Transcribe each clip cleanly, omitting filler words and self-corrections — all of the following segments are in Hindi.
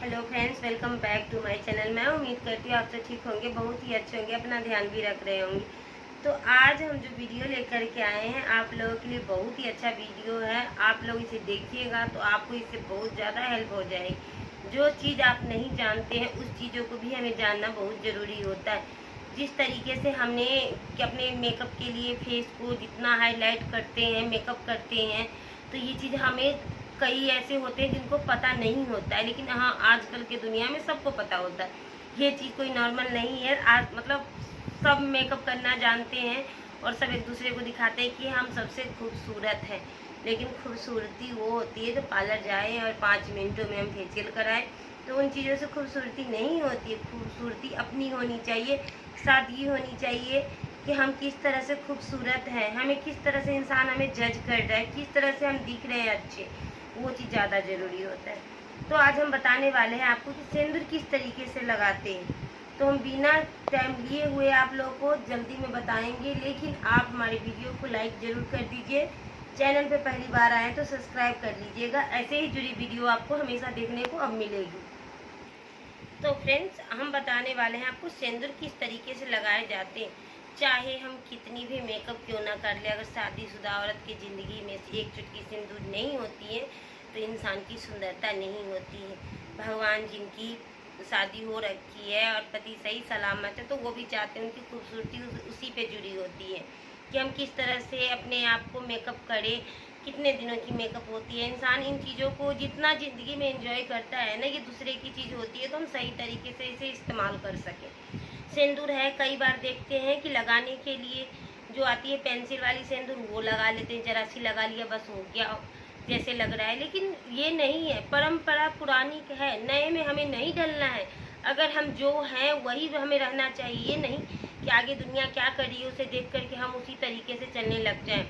Hello friends, welcome back to my channel. मैं उम्मीद करती हूँ आप सब ठीक होंगे, बहुत ही अच्छे होंगे, अपना ध्यान भी रख रहे होंगे। तो आज हम जो वीडियो लेकर के आए हैं आप लोगों के लिए बहुत ही अच्छा वीडियो है। आप लोग इसे देखिएगा तो आपको इससे बहुत ज़्यादा हेल्प हो जाएगी। जो चीज़ आप नहीं जानते हैं उस चीज़ों को भी हमें जानना बहुत ज़रूरी होता है। जिस तरीके से हमने कि अपने मेकअप के लिए फेस को जितना हाईलाइट करते हैं, मेकअप करते हैं, तो ये चीज़ हमें कई ऐसे होते हैं जिनको पता नहीं होता है, लेकिन हाँ आजकल के दुनिया में सबको पता होता है। ये चीज़ कोई नॉर्मल नहीं है। आज मतलब सब मेकअप करना जानते हैं और सब एक दूसरे को दिखाते हैं कि हम सबसे खूबसूरत हैं, लेकिन खूबसूरती वो होती है जो पार्लर जाए और 5 मिनटों में हम फेशियल कराएं। तो उन चीज़ों से खूबसूरती नहीं होती है। खूबसूरती अपनी होनी चाहिए, सादगी होनी चाहिए कि हम किस तरह से खूबसूरत हैं, हमें किस तरह से इंसान हमें जज कर रहा है, किस तरह से हम दिख रहे हैं अच्छे, वो चीज़ ज़्यादा ज़रूरी होता है। तो आज हम बताने वाले हैं आपको कि सिंदूर किस तरीके से लगाते हैं। तो हम बिना टाइम लिए हुए आप लोगों को जल्दी में बताएंगे, लेकिन आप हमारे वीडियो को लाइक ज़रूर कर दीजिए। चैनल पे पहली बार आए तो सब्सक्राइब कर लीजिएगा। ऐसे ही जुड़ी वीडियो आपको हमेशा देखने को अब मिलेगी। तो फ्रेंड्स, हम बताने वाले हैं आपको सिंदूर किस तरीके से लगाए जाते हैं। चाहे हम कितनी भी मेकअप क्यों ना कर ले, अगर शादीशुदा औरत की ज़िंदगी में एक चुटकी सिंदूर नहीं होती है तो इंसान की सुंदरता नहीं होती है। भगवान जिनकी शादी हो रखी है और पति सही सलामत है, तो वो भी चाहते हैं उनकी खूबसूरती उसी पे जुड़ी होती है कि हम किस तरह से अपने आप को मेकअप करें, कितने दिनों की मेकअप होती है। इंसान इन चीज़ों को जितना ज़िंदगी में एंजॉय करता है ना, ये दूसरे की चीज़ होती है, तो हम सही तरीके से इसे इस्तेमाल कर सकें। सिंदूर है, कई बार देखते हैं कि लगाने के लिए जो आती है पेंसिल वाली सिंदूर, वो लगा लेते हैं, जरा सी लगा लिया बस हो गया जैसे लग रहा है, लेकिन ये नहीं है। परंपरा पुरानी है, नए में हमें नहीं डलना है। अगर हम जो हैं वही हमें रहना चाहिए, नहीं कि आगे दुनिया क्या कर रही है उसे देख करके हम उसी तरीके से चलने लग जाएं।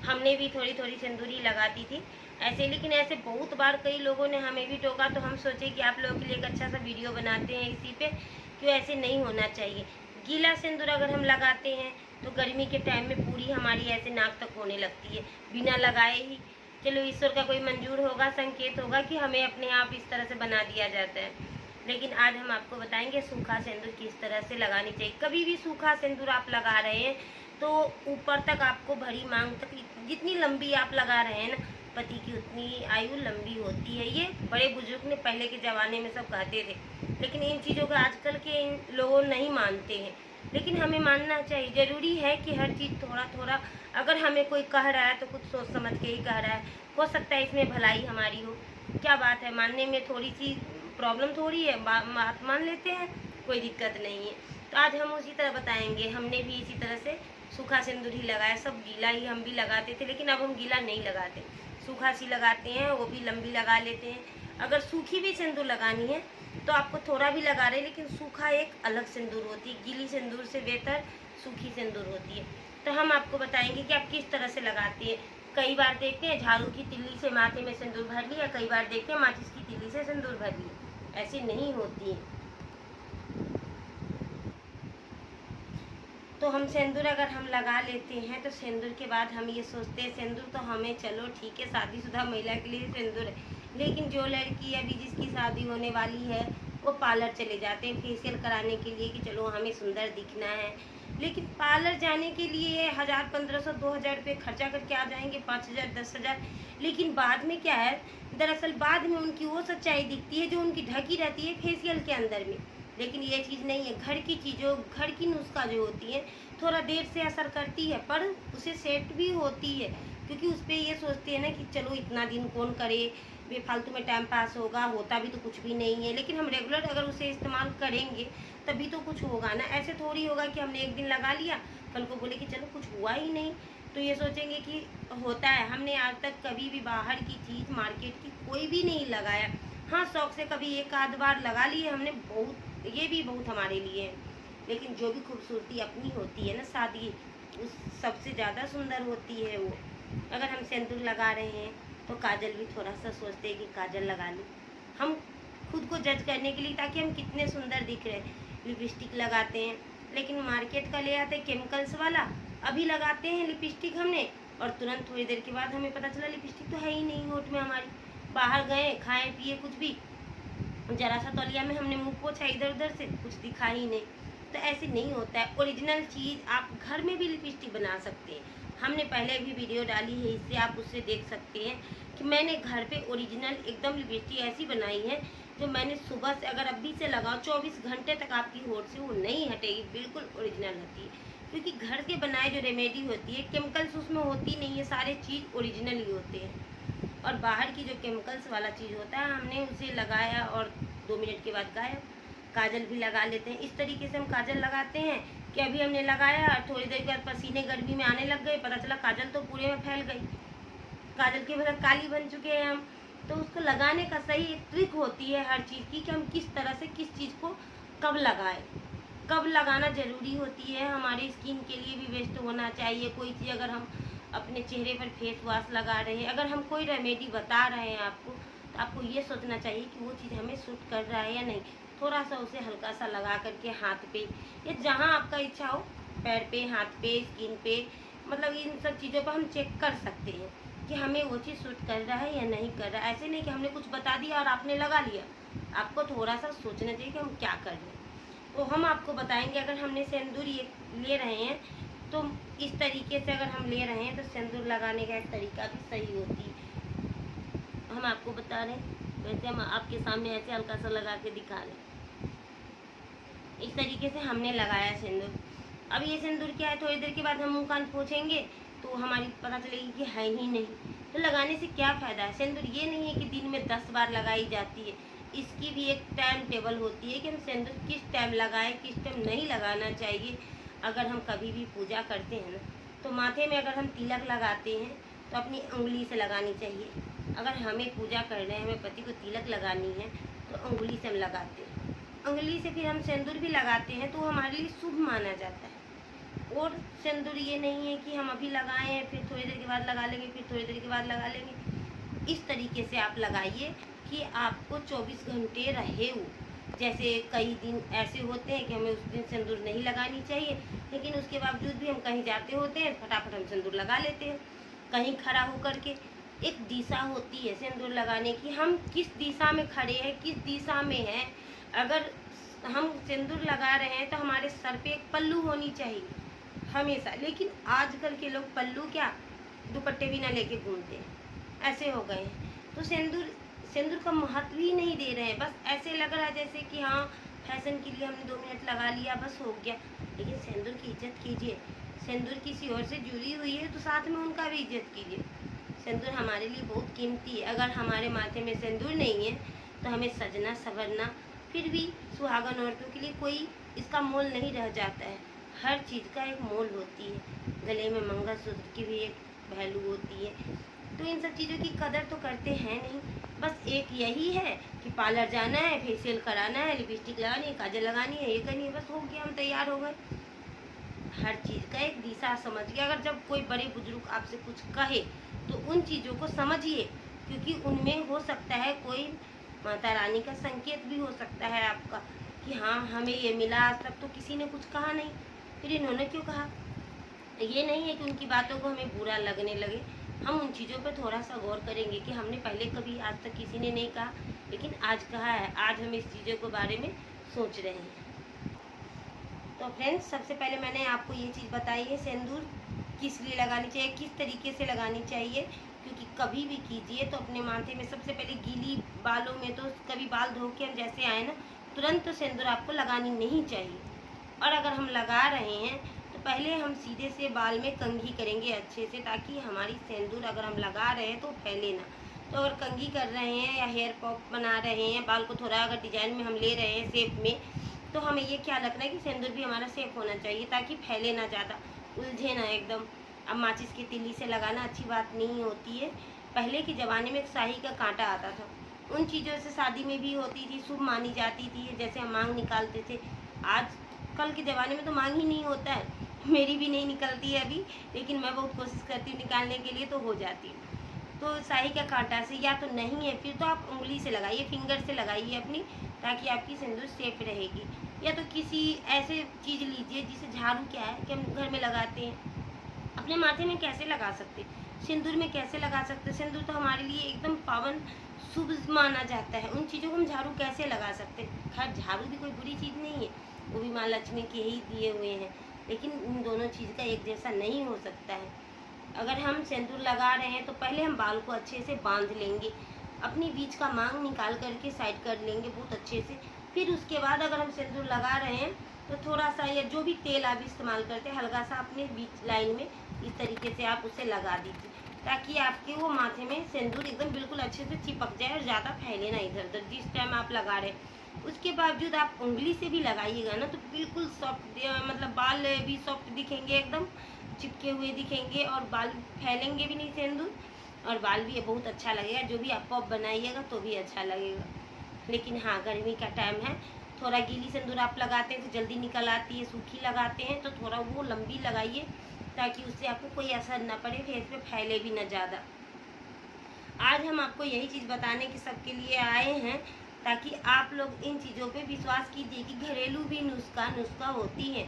हमने भी थोड़ी थोड़ी सिंदूरी लगाती थी ऐसे, लेकिन ऐसे बहुत बार कई लोगों ने हमें भी टोका, तो हम सोचे कि आप लोगों के लिए एक अच्छा सा वीडियो बनाते हैं इसी पे, क्यों ऐसे नहीं होना चाहिए। गीला सिंदूर अगर हम लगाते हैं तो गर्मी के टाइम में पूरी हमारी ऐसे नाक तक होने लगती है बिना लगाए ही। चलो ईश्वर का कोई मंजूर होगा, संकेत होगा कि हमें अपने आप इस तरह से बना दिया जाता है। लेकिन आज हम आपको बताएंगे सूखा सिंदूर किस तरह से लगानी चाहिए। कभी भी सूखा सिंदूर आप लगा रहे हैं तो ऊपर तक आपको भरी मांग तक, जितनी लंबी आप लगा रहे हैं ना, पति की उतनी आयु लंबी होती है। ये बड़े बुजुर्ग ने पहले के ज़माने में सब कहते थे, लेकिन इन चीज़ों को आजकल के लोग नहीं मानते हैं, लेकिन हमें मानना चाहिए। ज़रूरी है कि हर चीज़ थोड़ा थोड़ा, अगर हमें कोई कह रहा है तो कुछ सोच समझ के ही कह रहा है, हो सकता है इसमें भलाई हमारी हो। क्या बात है, मानने में थोड़ी सी प्रॉब्लम थोड़ी है, बात मान लेते हैं, कोई दिक्कत नहीं है। तो आज हम उसी तरह बताएंगे। हमने भी इसी तरह से सूखा सिंदूर ही लगाया, सब गीला ही हम भी लगाते थे, लेकिन अब हम गीला नहीं लगाते, सूखा सी लगाते हैं, वो भी लंबी लगा लेते हैं। अगर सूखी भी सिंदूर लगानी है तो आपको थोड़ा भी लगा रहे, लेकिन सूखा एक अलग सिंदूर होती है, गीली सिंदूर से बेहतर सूखी सिंदूर होती है। तो हम आपको बताएंगे कि आप किस तरह से लगाते हैं। कई बार देखते हैं झाड़ू की तिल्ली से माथे में सिंदूर भर लिया, कई बार देखते हैं माचिस की तिल्ली से सिंदूर भर लिया, ऐसी नहीं होती है। तो हम सिंदूर अगर हम लगा लेते हैं तो सिंदूर के बाद हम ये सोचते हैं सिंदूर तो हमें, चलो ठीक है शादीशुदा महिला के लिए सिंदूर है, लेकिन जो लड़की अभी जिसकी शादी होने वाली है वो पार्लर चले जाते हैं फेशियल कराने के लिए कि चलो हमें सुंदर दिखना है। लेकिन पार्लर जाने के लिए 1000, 1500, 2000 रुपये खर्चा करके आ जाएंगे, 5000, 10,000। लेकिन बाद में क्या है, दरअसल बाद में उनकी वो सच्चाई दिखती है जो उनकी ढकी रहती है फेशियल के अंदर में। लेकिन ये चीज़ नहीं है। घर की चीज़ों, घर की नुस्खा जो होती है थोड़ा देर से असर करती है, पर उसे सेट भी होती है, क्योंकि उस पर ये सोचते हैं ना कि चलो इतना दिन कौन करे, बेफालतू में टाइम पास होगा, होता भी तो कुछ भी नहीं है। लेकिन हम रेगुलर अगर उसे इस्तेमाल करेंगे तभी तो कुछ होगा ना। ऐसे थोड़ी होगा कि हमने एक दिन लगा लिया, कल को बोले कि चलो कुछ हुआ ही नहीं, तो ये सोचेंगे कि होता है। हमने आज तक कभी भी बाहर की चीज़, मार्केट की कोई भी नहीं लगाया। हाँ, शौक से कभी एक आध बार लगा लिए हमने, बहुत, ये भी बहुत हमारे लिए है। लेकिन जो भी खूबसूरती अपनी होती है ना, सादगी, उस सबसे ज़्यादा सुंदर होती है वो। अगर हम सिंदूर लगा रहे हैं तो काजल भी थोड़ा सा सोचते हैं कि काजल लगा लूँ, हम खुद को जज करने के लिए, ताकि हम कितने सुंदर दिख रहे हैं। लिपस्टिक लगाते हैं, लेकिन मार्केट का ले आते हैं केमिकल्स वाला, अभी लगाते हैं लिपस्टिक हमने, और तुरंत थोड़ी देर के बाद हमें पता चला लिपस्टिक तो है ही नहीं होठ में हमारी। बाहर गए, खाए पिए कुछ भी, जरा सा तौलिया में हमने मुँह पोछा इधर उधर से, कुछ दिखा ही नहीं। तो ऐसे नहीं होता है। ओरिजिनल चीज़ आप घर में भी लिपस्टिक बना सकते हैं। हमने पहले भी वीडियो डाली है, इससे आप उससे देख सकते हैं कि मैंने घर पे ओरिजिनल एकदम लिपस्टिक ऐसी बनाई है जो मैंने सुबह से अगर अभी से लगाओ 24 घंटे तक आपकी होठ से वो नहीं हटेगी, बिल्कुल ओरिजिनल होती है। क्योंकि घर के बनाए जो रेमेडी होती है, केमिकल्स उसमें होती नहीं है, सारे चीज़ ओरिजिनल ही होते हैं। और बाहर की जो केमिकल्स वाला चीज़ होता है, हमने उसे लगाया और 2 मिनट के बाद गायब। काजल भी लगा लेते हैं, इस तरीके से हम काजल लगाते हैं कि अभी हमने लगाया, थोड़ी देर के बाद पसीने गर्मी में आने लग गए, पता चला काजल तो पूरे में फैल गई, काजल के मतलब काली बन चुके हैं हम। तो उसको लगाने का सही एक ट्रिक होती है हर चीज़ की कि हम किस तरह से किस चीज़ को कब लगाएं, कब लगाना ज़रूरी होती है। हमारे स्किन के लिए भी वेस्ट होना चाहिए कोई चीज़। अगर हम अपने चेहरे पर फेस वॉश लगा रहे हैं, अगर हम कोई रेमेडी बता रहे हैं आपको, तो आपको ये सोचना चाहिए कि वो चीज़ हमें सूट कर रहा है या नहीं। थोड़ा सा उसे हल्का सा लगा करके हाथ पे या जहाँ आपका इच्छा हो, पैर पे, हाथ पे, स्किन पे, मतलब इन सब चीज़ों पर हम चेक कर सकते हैं कि हमें वो चीज़ सूट कर रहा है या नहीं कर रहा है। ऐसे नहीं कि हमने कुछ बता दिया और आपने लगा लिया। आपको थोड़ा सा सोचना चाहिए कि हम क्या कर रहे हैं। तो हम आपको बताएंगे, अगर हमने सिंदूर ये ले रहे हैं तो इस तरीके से अगर हम ले रहे हैं तो सिंदूर लगाने का एक तरीका भी सही होती है। हम आपको बता रहे हैं, वैसे हम आपके सामने ऐसे हल्का सा लगा के दिखा रहे हैं। इस तरीके से हमने लगाया सिंदूर। अब ये सिंदूर क्या है, थोड़ी देर के बाद हम मुँह कान पोंछेंगे तो हमारी पता चलेगी कि है ही नहीं। तो लगाने से क्या फ़ायदा है। सिंदूर ये नहीं है कि दिन में 10 बार लगाई जाती है, इसकी भी एक टाइम टेबल होती है कि हम सिंदूर किस टाइम लगाएं, किस टाइम नहीं लगाना चाहिए। अगर हम कभी भी पूजा करते हैं ना, तो माथे में अगर हम तिलक लगाते हैं तो अपनी उंगली से लगानी चाहिए। अगर हमें पूजा करना है, हमें पति को तिलक लगानी है, तो उंगली से हम लगाते हैं। उंगली से फिर हम सिंदूर भी लगाते हैं तो हमारे लिए शुभ माना जाता है। और सिंदूर ये नहीं है कि हम अभी लगाएं फिर थोड़ी देर के बाद लगा लेंगे, फिर थोड़ी देर के बाद लगा लेंगे। इस तरीके से आप लगाइए कि आपको 24 घंटे रहे वो। जैसे कई दिन ऐसे होते हैं कि हमें उस दिन सिंदूर नहीं लगानी चाहिए, लेकिन उसके बावजूद भी हम कहीं जाते होते हैं, फटाफट हम सिंदूर लगा लेते हैं कहीं खड़ा होकर के। एक दिशा होती है सिंदूर लगाने की, हम किस दिशा में खड़े हैं, किस दिशा में हैं। अगर हम सिंदूर लगा रहे हैं तो हमारे सर पे एक पल्लू होनी चाहिए हमेशा। लेकिन आजकल के लोग पल्लू क्या, दुपट्टे भी ना लेके घूमते हैं, ऐसे हो गए हैं। तो सिंदूर का महत्व ही नहीं दे रहे हैं। बस ऐसे लग रहा है जैसे कि हाँ फैशन के लिए हमने 2 मिनट लगा लिया, बस हो गया। लेकिन सिंदूर की इज्जत कीजिए। सिंदूर किसी और से जुड़ी हुई है तो साथ में उनका भी इज्जत कीजिए। सिंदूर हमारे लिए बहुत कीमती है। अगर हमारे माथे में सिंदूर नहीं है तो हमें सजना संवरना, फिर भी सुहागन औरतों के लिए कोई इसका मोल नहीं रह जाता है। हर चीज़ का एक मोल होती है। गले में मंगलसूत्र की भी एक वैल्यू होती है। तो इन सब चीज़ों की कदर तो करते हैं नहीं। बस एक यही है कि पार्लर जाना है, फेशियल कराना है, लिपस्टिक लगानी है, काजल लगानी है, ये करनी है, बस हो गया, हम तैयार हो गए। हर चीज़ का एक दिशा समझिए। अगर जब कोई बड़े बुजुर्ग आपसे कुछ कहे तो उन चीज़ों को समझिए, क्योंकि उनमें हो सकता है कोई माता रानी का संकेत भी हो सकता है आपका कि हाँ हमें ये मिला, आज तक तो किसी ने कुछ कहा नहीं, फिर इन्होंने क्यों कहा। ये नहीं है कि उनकी बातों को हमें बुरा लगने लगे। हम उन चीज़ों पर थोड़ा सा गौर करेंगे कि हमने पहले कभी आज तक किसी ने नहीं कहा, लेकिन आज कहा है, आज हम इस चीज़ों के बारे में सोच रहे हैं। तो फ्रेंड्स, सबसे पहले मैंने आपको ये चीज़ बताई है सिंदूर किस लिए लगानी चाहिए, किस तरीके से लगानी चाहिए। क्योंकि कभी भी कीजिए तो अपने माथे में सबसे पहले गीली बालों में, तो कभी बाल धो के हम जैसे आए ना, तुरंत तो सिंदूर आपको लगानी नहीं चाहिए। और अगर हम लगा रहे हैं तो पहले हम सीधे से बाल में कंघी करेंगे अच्छे से, ताकि हमारी सिंदूर अगर हम लगा रहे हैं तो फैले ना। तो अगर कंघी कर रहे हैं या हेयर पॉप बना रहे हैं, बाल को थोड़ा अगर डिजाइन में हम ले रहे हैं शेप में, तो हमें ये ख्याल रखना है कि सिंदूर भी हमारा सेफ होना चाहिए, ताकि फैले ना ज़्यादा, उलझे ना एकदम। अब माचिस की तीली से लगाना अच्छी बात नहीं होती है। पहले के ज़माने में एक शाही का कांटा आता था, उन चीज़ों से शादी में भी होती थी, शुभ मानी जाती थी, जैसे हम मांग निकालते थे। आज कल के ज़माने में तो मांग ही नहीं होता है, मेरी भी नहीं निकलती है अभी, लेकिन मैं बहुत कोशिश करती हूँ निकालने के लिए, तो हो जाती है। तो शाही का कांटा से, या तो नहीं है फिर तो आप उंगली से लगाइए, फिंगर से लगाइए अपनी, ताकि आपकी सिंदूर सेफ रहेगी। या तो किसी ऐसे चीज़ लीजिए जिसे झाड़ू, क्या है कि हम घर में लगाते हैं, अपने माथे में कैसे लगा सकते, सिंदूर में कैसे लगा सकते। सिंदूर तो हमारे लिए एकदम पावन शुभ माना जाता है, उन चीज़ों को हम झाड़ू कैसे लगा सकते हैं। खैर झाड़ू भी कोई बुरी चीज़ नहीं है, वो भी माँ लक्ष्मी के ही दिए हुए हैं, लेकिन उन दोनों चीज़ का एक जैसा नहीं हो सकता है। अगर हम सिंदूर लगा रहे हैं तो पहले हम बाल को अच्छे से बांध लेंगे, अपनी बीच का मांग निकाल करके साइड कर लेंगे बहुत अच्छे से। फिर उसके बाद अगर हम सिंदूर लगा रहे हैं तो थोड़ा सा या जो भी तेल आप इस्तेमाल करते हैं हल्का सा अपने बीच लाइन में इस तरीके से आप उसे लगा दीजिए, ताकि आपके वो माथे में सिंदूर एकदम बिल्कुल अच्छे से चिपक जाए और ज़्यादा फैले ना इधर उधर जिस टाइम आप लगा रहे हैं। उसके बावजूद आप उंगली से भी लगाइएगा ना तो बिल्कुल सॉफ्ट, मतलब बाल भी सॉफ्ट दिखेंगे, एकदम चिपके हुए दिखेंगे और बाल फैलेंगे भी नहीं सिंदूर, और बाल भी बहुत अच्छा लगेगा। जो भी आप पॉप बनाइएगा तो भी अच्छा लगेगा। लेकिन हाँ, गर्मी का टाइम है, थोड़ा गीली सिंदूर आप लगाते हैं तो जल्दी निकल आती है, सूखी लगाते हैं तो थोड़ा वो लंबी लगाइए ताकि उससे आपको कोई असर ना पड़े, फेस पे फैले भी ना ज़्यादा। आज हम आपको यही चीज़ बताने के सबके लिए आए हैं ताकि आप लोग इन चीज़ों पे विश्वास कीजिए कि घरेलू भी नुस्खा होती है।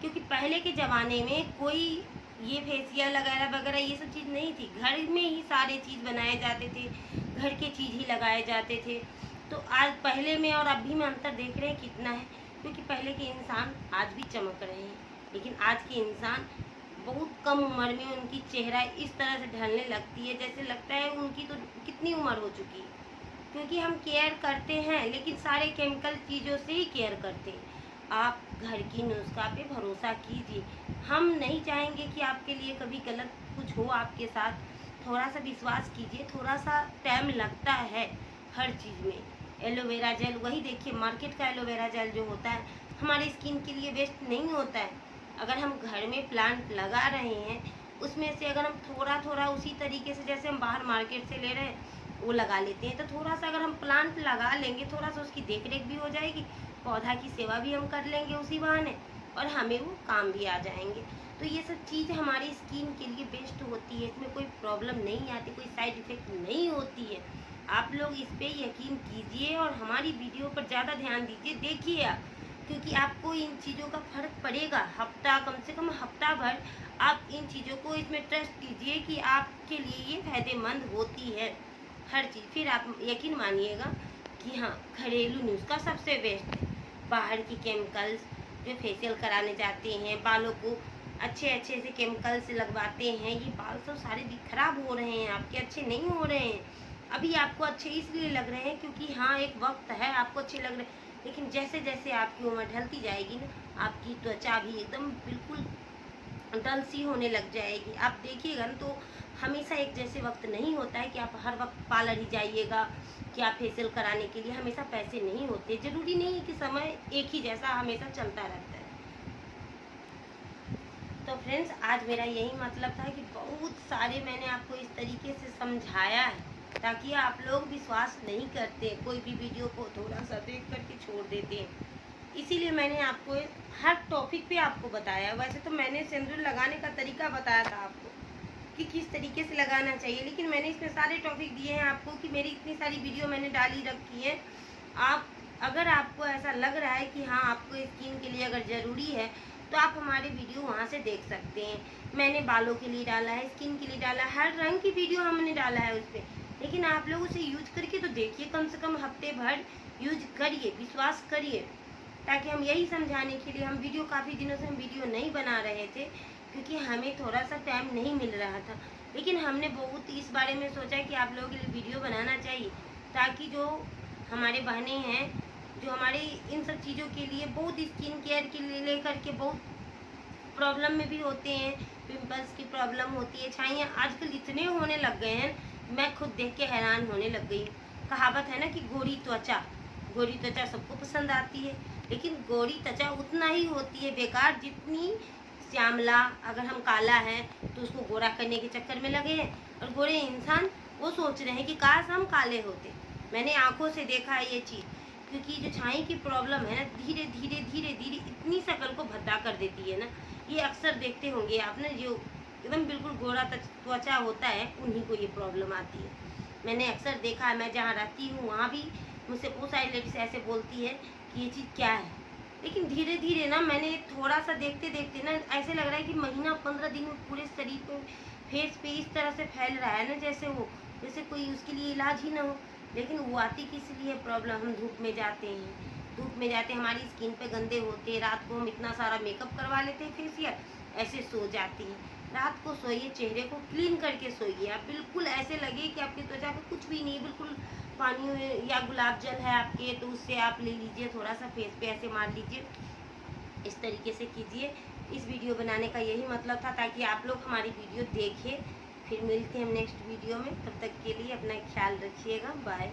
क्योंकि पहले के ज़माने में कोई ये फेसियल वगैरह वगैरह ये सब चीज़ नहीं थी, घर में ही सारे चीज़ बनाए जाते थे, घर के चीज़ ही लगाए जाते थे। तो आज पहले में और अभी में अंतर देख रहे हैं कितना है, क्योंकि पहले के इंसान आज भी चमक रहे हैं, लेकिन आज के इंसान बहुत कम उम्र में उनकी चेहरा इस तरह से ढलने लगती है जैसे लगता है उनकी तो कितनी उम्र हो चुकी है। क्योंकि हम केयर करते हैं लेकिन सारे केमिकल चीज़ों से ही केयर करते हैं। आप घर की नुस्खा पे भरोसा कीजिए, हम नहीं चाहेंगे कि आपके लिए कभी गलत कुछ हो आपके साथ। थोड़ा सा विश्वास कीजिए, थोड़ा सा टाइम लगता है हर चीज़ में। एलोवेरा जेल, वही देखिए मार्केट का एलोवेरा जेल जो होता है हमारी स्किन के लिए बेस्ट नहीं होता है। अगर हम घर में प्लांट लगा रहे हैं उसमें से अगर हम थोड़ा थोड़ा उसी तरीके से जैसे हम बाहर मार्केट से ले रहे हैं वो लगा लेते हैं, तो थोड़ा सा अगर हम प्लांट लगा लेंगे, थोड़ा सा उसकी देख रेख भी हो जाएगी, पौधा की सेवा भी हम कर लेंगे उसी बहाने, और हमें वो काम भी आ जाएंगे। तो ये सब चीज़ हमारी स्किन के लिए बेस्ट होती है, इसमें कोई प्रॉब्लम नहीं आती, कोई साइड इफ़ेक्ट नहीं होती है। आप लोग इस पर यकीन कीजिए और हमारी वीडियो पर ज़्यादा ध्यान दीजिए, देखिए आप, क्योंकि आपको इन चीज़ों का फ़र्क पड़ेगा। हफ्ता, कम से कम हफ्ता भर आप इन चीज़ों को इसमें ट्रस्ट कीजिए कि आपके लिए ये फ़ायदेमंद होती है हर चीज़। फिर आप यकीन मानिएगा कि हाँ, घरेलू नुस्खा सबसे बेस्ट है। बाहर की केमिकल्स जो फेशियल कराने जाते हैं, बालों को अच्छे अच्छे से केमिकल्स लगवाते हैं, ये बाल सब सारे ख़राब हो रहे हैं, आपके अच्छे नहीं हो रहे हैं। अभी आपको अच्छे इसलिए लग रहे हैं क्योंकि हाँ एक वक्त है आपको अच्छे लग रहे हैं, लेकिन जैसे जैसे आपकी उम्र ढलती जाएगी ना, आपकी त्वचा भी एकदम बिल्कुल डल सी होने लग जाएगी। आप देखिएगा ना, तो हमेशा एक जैसे वक्त नहीं होता है कि आप हर वक्त पार्लर ही जाइएगा, कि आप फेशियल कराने के लिए हमेशा पैसे नहीं होते। ज़रूरी नहीं है कि समय एक ही जैसा हमेशा चलता रहता है। तो फ्रेंड्स, आज मेरा यही मतलब था कि बहुत सारे मैंने आपको इस तरीके से समझाया है ताकि आप लोग विश्वास नहीं करते, कोई भी वीडियो को थोड़ा सा देख करके छोड़ देते हैं। इसीलिए मैंने आपको हर टॉपिक पे आपको बताया। वैसे तो मैंने सिंदूर लगाने का तरीका बताया था आपको कि किस तरीके से लगाना चाहिए, लेकिन मैंने इसमें सारे टॉपिक दिए हैं आपको कि मेरी इतनी सारी वीडियो मैंने डाली रखी है। आप अगर आपको ऐसा लग रहा है कि हाँ आपको स्किन के लिए अगर ज़रूरी है तो आप हमारे वीडियो वहाँ से देख सकते हैं। मैंने बालों के लिए डाला है, स्किन के लिए डाला है, हर रंग की वीडियो हमने डाला है उस पर। लेकिन आप लोग उसे यूज करके तो देखिए, कम से कम हफ्ते भर यूज करिए, विश्वास करिए। ताकि हम यही समझाने के लिए हम वीडियो, काफ़ी दिनों से हम वीडियो नहीं बना रहे थे क्योंकि हमें थोड़ा सा टाइम नहीं मिल रहा था, लेकिन हमने बहुत इस बारे में सोचा कि आप लोगों के लिए वीडियो बनाना चाहिए ताकि जो हमारे बहनें हैं जो हमारे इन सब चीज़ों के लिए बहुत स्किन केयर के लिए लेकर के बहुत प्रॉब्लम में भी होते हैं, पिंपल्स की प्रॉब्लम होती है, छाइयाँ आजकल इतने होने लग गए हैं, मैं खुद देख के हैरान होने लग गई हूँ। कहावत है ना कि गोरी त्वचा सबको पसंद आती है, लेकिन गोरी त्वचा उतना ही होती है बेकार जितनी श्यामला। अगर हम काला हैं तो उसको गोरा करने के चक्कर में लगे हैं, और गोरे इंसान वो सोच रहे हैं कि काश हम काले होते। मैंने आंखों से देखा है ये चीज़, क्योंकि जो छाई की प्रॉब्लम है ना, धीरे धीरे इतनी शक्ल को भद्दा कर देती है ना। ये अक्सर देखते होंगे आप ना, जो एकदम बिल्कुल गोरा त्वचा होता है उन्हीं को ये प्रॉब्लम आती है। मैंने अक्सर देखा है, मैं जहाँ रहती हूँ वहाँ भी मुझसे बहुत सारी लेडीज ऐसे बोलती है कि ये चीज़ क्या है। लेकिन धीरे धीरे ना मैंने थोड़ा सा देखते देखते ना ऐसे लग रहा है कि महीना 15 दिन में पूरे शरीर पे, फेस पे इस तरह से फैल रहा है ना, जैसे कोई उसके लिए इलाज ही ना हो। लेकिन वो आती किस लिए प्रॉब्लम, हम धूप में जाते हैं, धूप में जाते हमारी स्किन पे गंदे होते हैं, रात को हम इतना सारा मेकअप करवा लेते हैं फेशियल, ऐसे सो जाती है। रात को सोइए, चेहरे को क्लीन करके सोइए, आप बिल्कुल ऐसे लगे कि आपकी त्वचा पे कुछ भी नहीं, बिल्कुल पानी या गुलाब जल है आपके तो उससे आप ले लीजिए, थोड़ा सा फेस पे ऐसे मार लीजिए, इस तरीके से कीजिए। इस वीडियो बनाने का यही मतलब था, ताकि आप लोग हमारी वीडियो देखें। फिर मिलते हैं हम नेक्स्ट वीडियो में, तब तक के लिए अपना ख्याल रखिएगा, बाय।